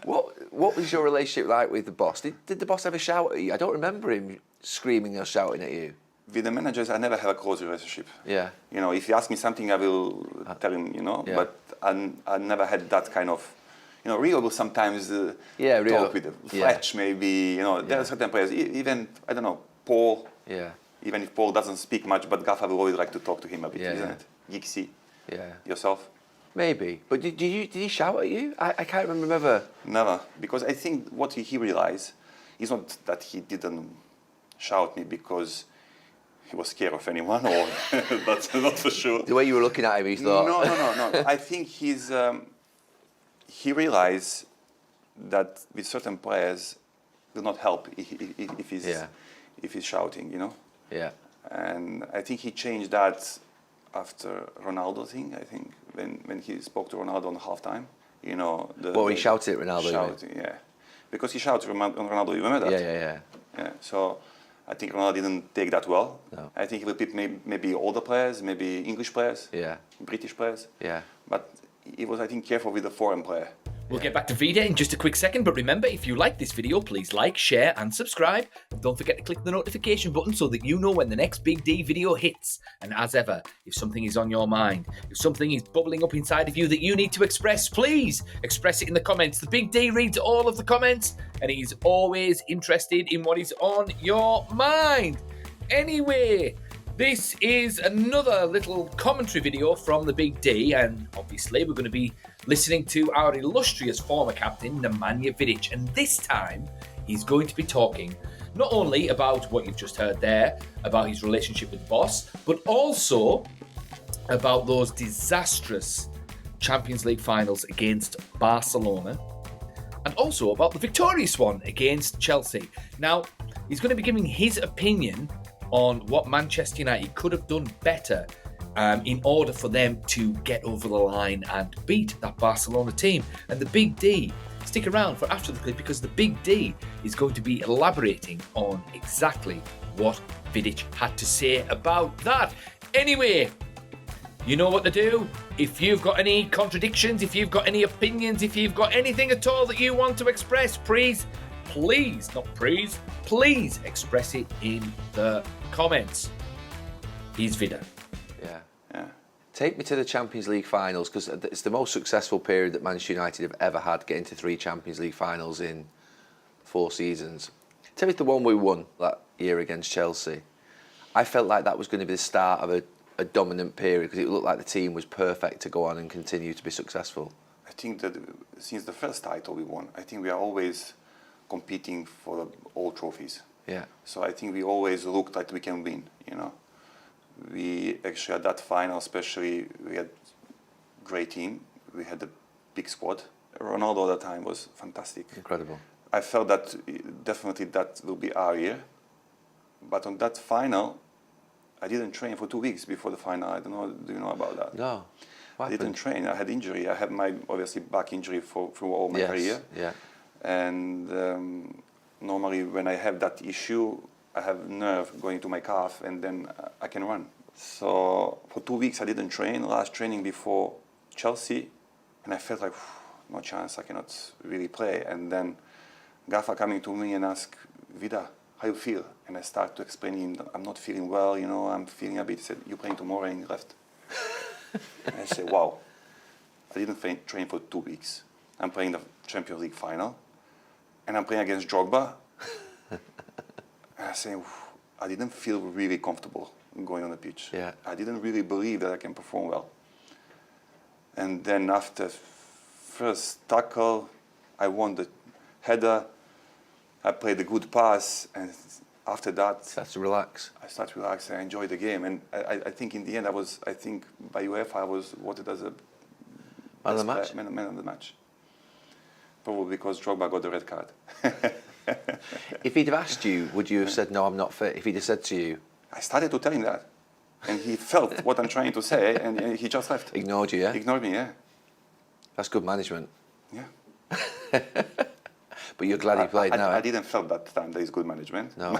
What was your relationship like with the boss? Did the boss ever shout at you? I don't remember him screaming or shouting at you. With the managers, I never have a close relationship. Yeah. You know, if he asks me something, I will tell him, you know, Yeah. but I never had that kind of, you know, Rio will sometimes Rio. talk with Fletch, maybe, you know, there are certain players, even, I don't know, Paul, even if Paul doesn't speak much, but Gaffer will always like to talk to him a bit, isn't it? Gixi, yourself? Maybe, but did he shout at you? I can't remember. Never, because I think what he realized is not that he didn't shout me because he was scared of anyone, or that's not for sure. The way you were looking at him, he thought... No. I think he realized that with certain players, it will not help if he's shouting, you know? Yeah. And I think he changed that after Ronaldo thing, I think, when he spoke to Ronaldo on halftime. You know... He shouted at Ronaldo? Shouting, yeah. Because he shouted on Ronaldo, you remember that? Yeah, so... I think Ronaldo didn't take that well. No. I think he will pick maybe older players, maybe English players, British players. Yeah. But he was, I think, careful with the foreign player. We'll get back to Vidic in just a quick second, but remember, if you like this video, please like, share and subscribe. And don't forget to click the notification button so that you know when the next Big D video hits. And as ever, if something is on your mind, if something is bubbling up inside of you that you need to express, please express it in the comments. The Big D reads all of the comments and he's always interested in what is on your mind. Anyway, this is another little commentary video from the Big D, and obviously we're going to be listening to our illustrious former captain, Nemanja Vidić, and this time he's going to be talking not only about what you've just heard there, about his relationship with the boss, but also about those disastrous Champions League finals against Barcelona, and also about the victorious one against Chelsea. Now, he's going to be giving his opinion on what Manchester United could have done better in order for them to get over the line and beat that Barcelona team. And the Big D, stick around for after the clip, because the Big D is going to be elaborating on exactly what Vidic had to say about that. Anyway, you know what to do. If you've got any contradictions, if you've got any opinions, if you've got anything at all that you want to express, please express it in the comments. Here's Vidic. Yeah. Take me to the Champions League finals, because it's the most successful period that Manchester United have ever had, getting to 3 Champions League finals in 4 seasons. Tell me the one we won that year against Chelsea. I felt like that was going to be the start of a dominant period, because it looked like the team was perfect to go on and continue to be successful. I think that since the first title we won, I think we are always competing for all trophies. Yeah. So I think we always looked like we can win, you know. We actually had that final, especially, we had a great team. We had a big squad. Ronaldo at the time was fantastic. Incredible. I felt that definitely that will be our year. But on that final, I didn't train for 2 weeks before the final. I don't know, do you know about that? No. I didn't train. I had injury. I had my, obviously, back injury through all my career. Yeah. And normally when I have that issue, I have nerve going to my calf, and then I can run. So for 2 weeks I didn't train. Last training before Chelsea, and I felt like no chance. I cannot really play. And then Gaffer coming to me and ask, Vida, how you feel? And I start to explain him that I'm not feeling well. You know, I'm feeling a bit. He said, you playing tomorrow? And he left. And I said, wow. I didn't train for 2 weeks. I'm playing the Champions League final, and I'm playing against Drogba. And I say, I didn't feel really comfortable going on the pitch. Yeah. I didn't really believe that I can perform well. And then after first tackle, I won the header. I played a good pass, and after that, Started to relax. I started to relax. I enjoyed the game, and I think in the end, I think by UEFA I was voted as a Man of the match. Man of the match. Probably because Drogba got the red card. If he'd have asked you, would you have said, no, I'm not fit? If he'd have said to you... I started to tell him that. And he felt what I'm trying to say, and he just left. Ignored you, yeah? Ignored me, yeah. That's good management. Yeah. But you're glad he played now. I didn't feel that time there is good management. No.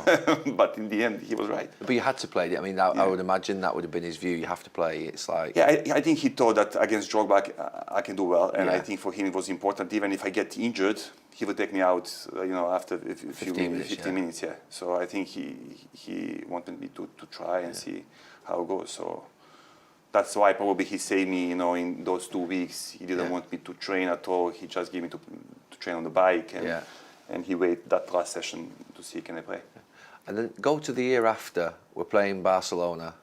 But in the end, he was right. But you had to play it. I mean, I would imagine that would have been his view. You have to play. It's like... Yeah, I think he thought that against Drogba I can do well. And Yeah. I think for him it was important. Even if I get injured, he would take me out, after a few 15 minutes, 15 minutes, yeah. So I think he wanted me to try and see how it goes. So that's why probably he saved me, in those 2 weeks. He didn't want me to train at all. He just gave me to train on the bike. And he waited that last session to see can I play. And then go to the year after, we're playing Barcelona,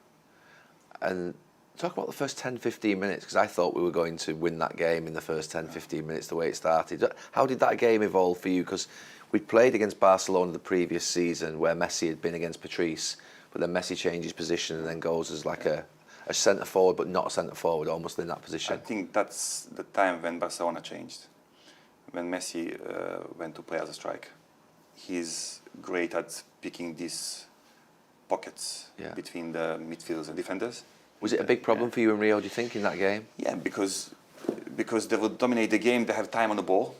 and talk about the first 10, 15 minutes, because I thought we were going to win that game in the first 10, 15 minutes, the way it started. How did that game evolve for you? Because we'd played against Barcelona the previous season, where Messi had been against Patrice, but then Messi changes position and then goes as like a centre forward, but not a centre forward, almost in that position. I think that's the time when Barcelona changed, when Messi went to play as a striker. He's great at picking these pockets between the midfielders and defenders. Was it a big problem for you in Rio, do you think, in that game? Yeah, because they will dominate the game, they have time on the ball,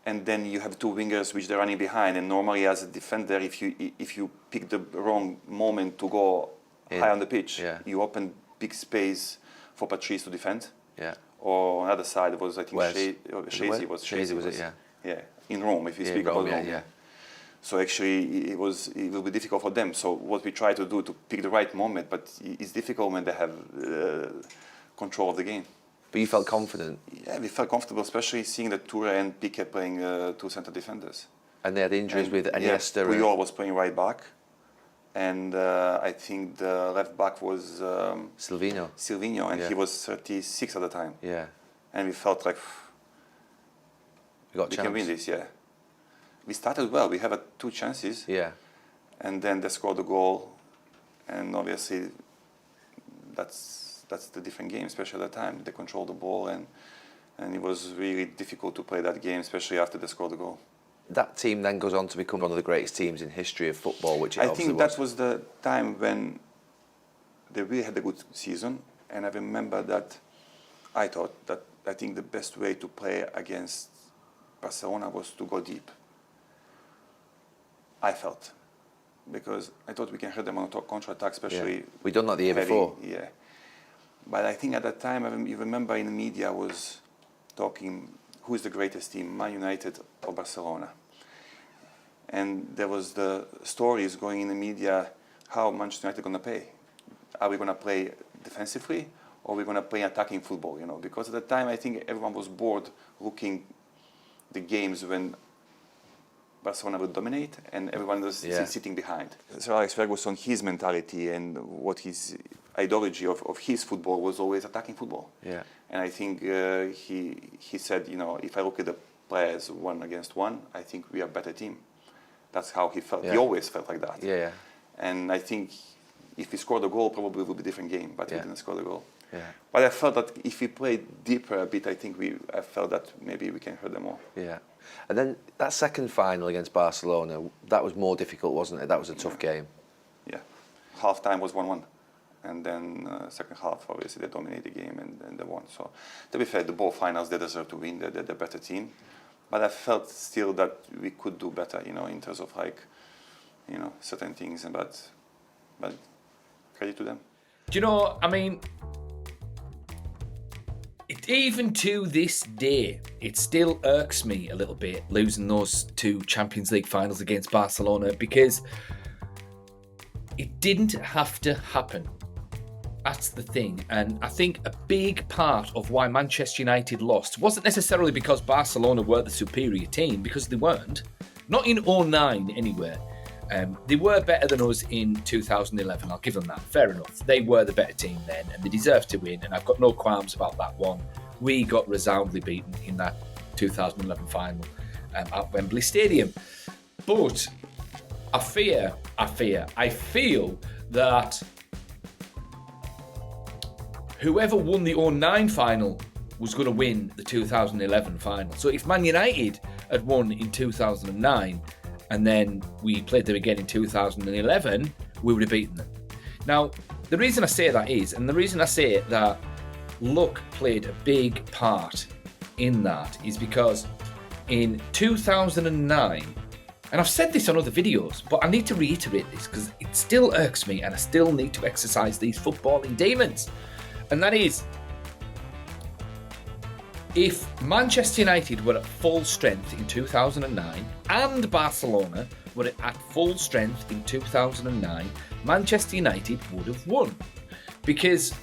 and then you have two wingers which they're running behind, and normally as a defender, if you pick the wrong moment to go high on the pitch, you open big space for Patrice to defend. Yeah. Or on the other side was, I think, Shazy was it, yeah. Yeah, in Rome, if you speak about Rome. Yeah. So actually, it will be difficult for them. So what we try to do to pick the right moment, but it's difficult when they have control of the game. But you felt confident? Yeah, we felt comfortable, especially seeing that Toure and Piqué playing two centre defenders. And they had injuries with Iniesta. Yeah, Puyol was playing right back. And I think the left back was Silvinho, and he was 36 at the time. Yeah. And we felt like we can win this, yeah. We started well. We have 2 chances. Yeah. And then they scored a goal, and obviously that's the different game, especially at that time. They controlled the ball, and it was really difficult to play that game, especially after they scored the goal. That team then goes on to become one of the greatest teams in history of football, which it obviously I think that was the time when they really had a good season, and I remember that I think the best way to play against Barcelona was to go deep. I felt, because I thought we can hurt them on a counter-attack, especially... Yeah. We'd done that the year before. Yeah. But I think at that time, you remember in the media was talking, who is the greatest team, Man United or Barcelona? And there was the stories going in the media, how Manchester United going to play? Are we going to play defensively, or are we going to play attacking football? Because at the time, I think everyone was bored looking the games when Barcelona would dominate and everyone was sitting behind. Sir Alex Ferguson, his mentality and what his ideology of his football was always attacking football. Yeah. And I think he said, if I look at the players 1 against 1, I think we are a better team. That's how he felt. Yeah. He always felt like that. Yeah. And I think if he scored a goal, probably it would be a different game, but he didn't score the goal. Yeah. But I felt that if we played deeper a bit, I felt that maybe we can hurt them more. Yeah. And then that second final against Barcelona, that was more difficult, wasn't it? That was a tough game. Yeah. Half time was 1-1. And then second half, obviously, they dominated the game and they won. So, to be fair, the both finals, they deserve to win. They're the better team. But I felt still that we could do better, in terms of certain things. But credit to them. Do you know, even to this day, it still irks me a little bit losing those 2 Champions League finals against Barcelona, because it didn't have to happen. That's the thing. And I think a big part of why Manchester United lost wasn't necessarily because Barcelona were the superior team, because they weren't. Not in 2009 anyway. They were better than us in 2011, I'll give them that, fair enough. They were the better team then, and they deserved to win, and I've got no qualms about that one. We got resoundingly beaten in that 2011 final at Wembley Stadium. But I feel that whoever won the 2009 final was going to win the 2011 final. So if Man United had won in 2009, and then we played them again in 2011, we would have beaten them. Now, the reason I say that is, and the reason I say that luck played a big part in that, is because in 2009, and I've said this on other videos, but I need to reiterate this because it still irks me and I still need to exercise these footballing demons. And that is, if Manchester United were at full strength in 2009 and Barcelona were at full strength in 2009, Manchester United would have won. Because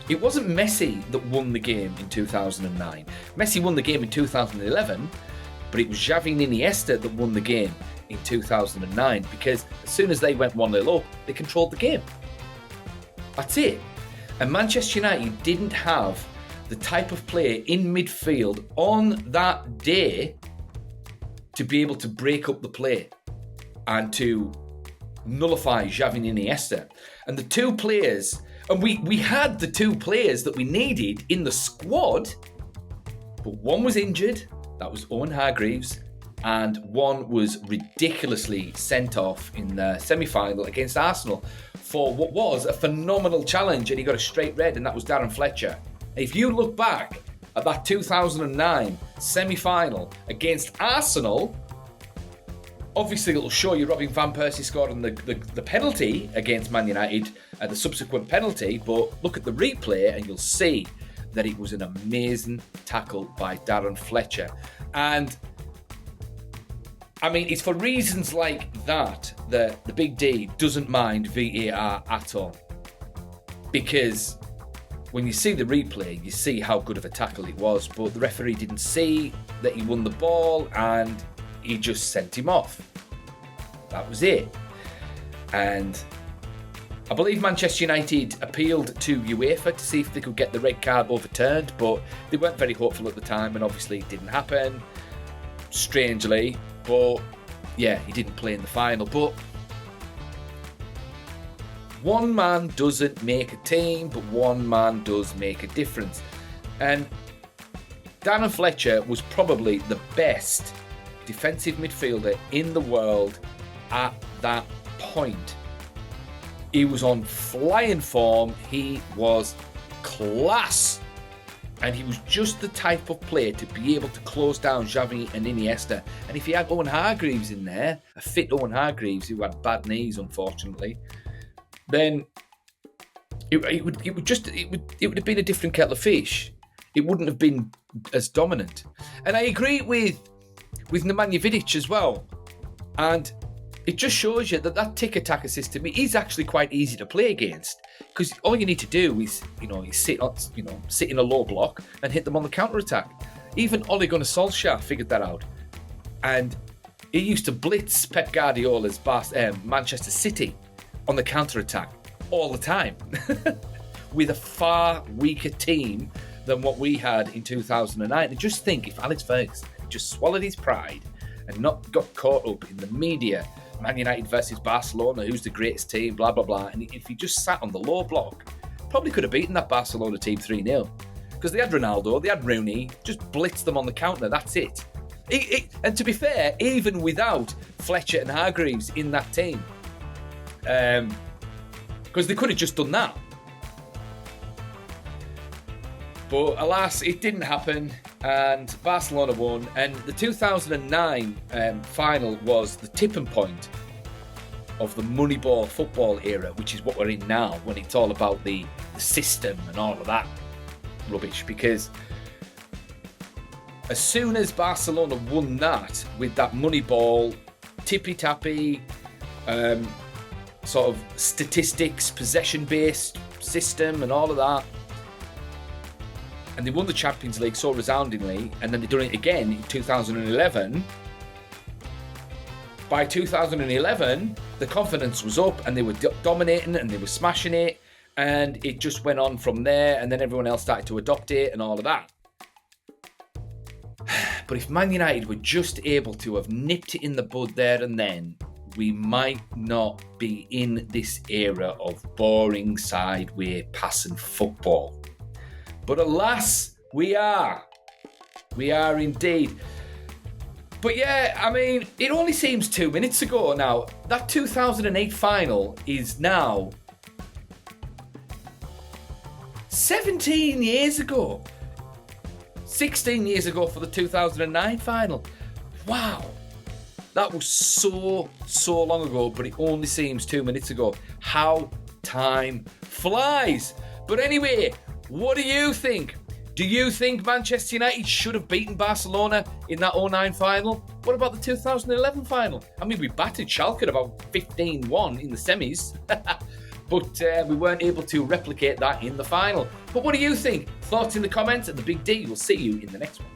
it wasn't Messi that won the game in 2009. Messi won the game in 2011, but it was Xavi and Iniesta that won the game in 2009 because as soon as they went 1-0 up, they controlled the game. That's it. And Manchester United didn't have the type of player in midfield on that day to be able to break up the play and to nullify Xavi and Iniesta. And the two players, and we had the two players that we needed in the squad, but one was injured, that was Owen Hargreaves, and one was ridiculously sent off in the semi-final against Arsenal for what was a phenomenal challenge, and he got a straight red, and that was Darren Fletcher. If you look back at that 2009 semi-final against Arsenal, obviously it'll show you Robin Van Persie scoring the penalty against Man United, the subsequent penalty, but look at the replay and you'll see that it was an amazing tackle by Darren Fletcher. And I mean, it's for reasons like that that the Big D doesn't mind VAR at all. Because when you see the replay, you see how good of a tackle it was, but the referee didn't see that he won the ball and he just sent him off. That was it. And I believe Manchester United appealed to UEFA to see if they could get the red card overturned, but they weren't very hopeful at the time, and obviously it didn't happen, strangely. But yeah, he didn't play in the final. But one man doesn't make a team, but one man does make a difference. And Darren Fletcher was probably the best defensive midfielder in the world at that point. He was on flying form. He was class. And he was just the type of player to be able to close down Xavi and Iniesta. And if he had Owen Hargreaves in there, a fit Owen Hargreaves who had bad knees, unfortunately, then it would have been a different kettle of fish. It wouldn't have been as dominant. And I agree with Nemanja Vidić as well. And it just shows you that tick-attacker system is actually quite easy to play against, because all you need to do is, sit in a low block and hit them on the counter-attack. Even Ole Gunnar Solskjaer figured that out, and he used to blitz Pep Guardiola's Manchester City on the counter-attack all the time, with a far weaker team than what we had in 2009. And just think, if Alex Ferguson just swallowed his pride and not got caught up in the media, Man United versus Barcelona, who's the greatest team, blah, blah, blah. And if he just sat on the low block, probably could have beaten that Barcelona team 3-0. Because they had Ronaldo, they had Rooney, just blitzed them on the counter, that's it. And to be fair, even without Fletcher and Hargreaves in that team, because they could have just done that. But alas, it didn't happen, and Barcelona won. And the 2009 final was the tipping point of the Moneyball football era, which is what we're in now, when it's all about the system and all of that rubbish. Because as soon as Barcelona won that, with that Moneyball, tippy-tappy, sort of statistics, possession-based system and all of that, and they won the Champions League so resoundingly, and then they done it again in 2011. By 2011, the confidence was up, and they were dominating, and they were smashing it, and it just went on from there, and then everyone else started to adopt it, and all of that. But if Man United were just able to have nipped it in the bud there and then, we might not be in this era of boring sideway passing football. But alas, we are. We are indeed. But yeah, I mean, it only seems 2 minutes ago now. That 2008 final is now 17 years ago. 16 years ago for the 2009 final. Wow. That was so long ago, but it only seems 2 minutes ago. How time flies. But anyway, what do you think? Do you think Manchester United should have beaten Barcelona in that 09 final? What about the 2011 final? I mean, we battered Schalke about 15-1 in the semis. But we weren't able to replicate that in the final. But what do you think? Thoughts in the comments, and the Big D will see you in the next one.